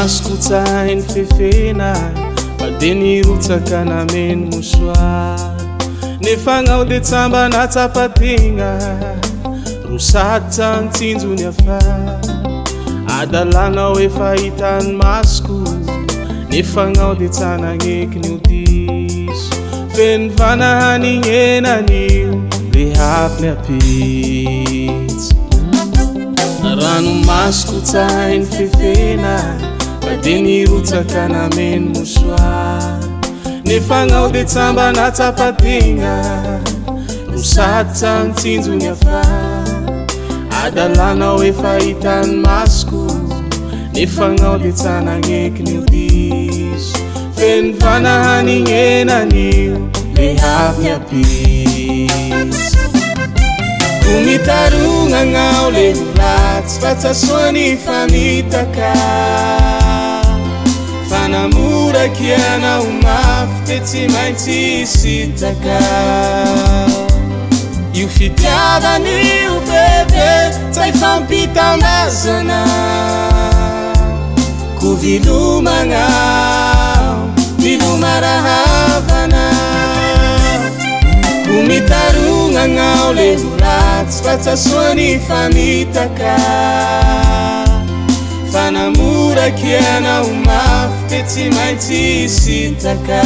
masoko tsainy fefena de nirotsaka nameno mosoary nefagnao de tsamba natsapategna rosatsa nitsinjony afara adalanao efa hitany masoko nefagnao de tsanagneky nio diso feny vanahanigny enanio le hafiny apitsy rano masoko tsainy fefena de nirotsaka nameno mosoary nefagnao de tsamba natsapategna rosatsa nitsinjony afara adalanao efa hitany masoko nefagnao de tsanagneky nio diso feny vanahanigny enanio le hafiny apitsy Umitarugnao le ratsy fatsasoany famitaka fanamuraky anao mafy de tsy maintsy sitaka io fitiavan'io bebe tsy ifampitambazana ko vilomagnao vilomarahavana Umitarugnao le ratsy fatsasoany famitaka fanamuraky anao mafy de tsy maintsy sitaka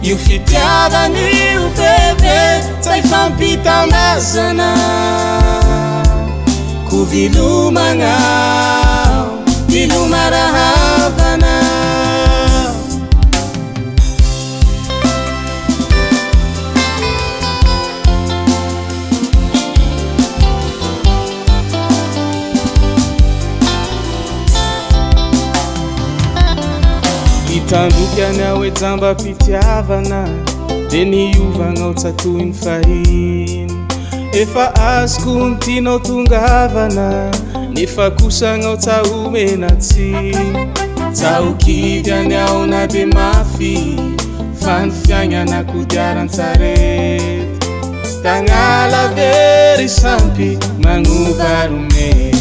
io fitiavan'io bebe tsy ifampitambazana ko vilomagnao vilomarahavana Tanduky anao e jamba pitiavana de niovanao tsatoiny fahiny efa azoko ntinao tongavana nefa kosagnao tsahomena tsiny tsahokivy anao na de mafy fa ny fiaignanako diarantsarety tagnala very sampy magnovaromety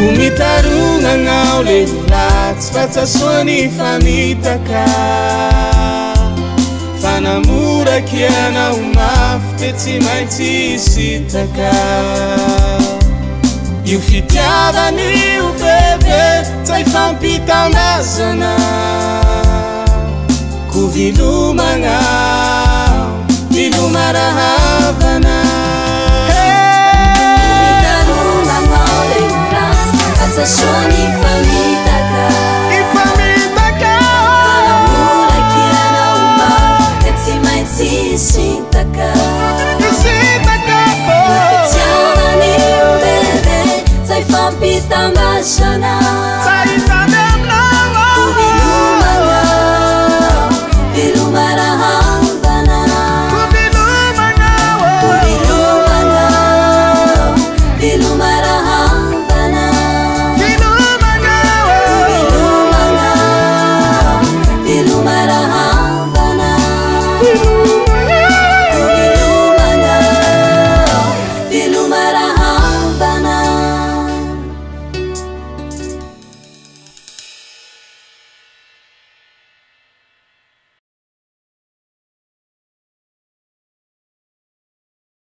Umitarugnao le ratsy fatsasoany famitaka fanamuraky anao mafy de tsy maintsy sitaka io fitiavan'io bebe tsy ifampitambazana ko vilomagnao vilomarahavana Umitarugnao le ratsy fatsasoany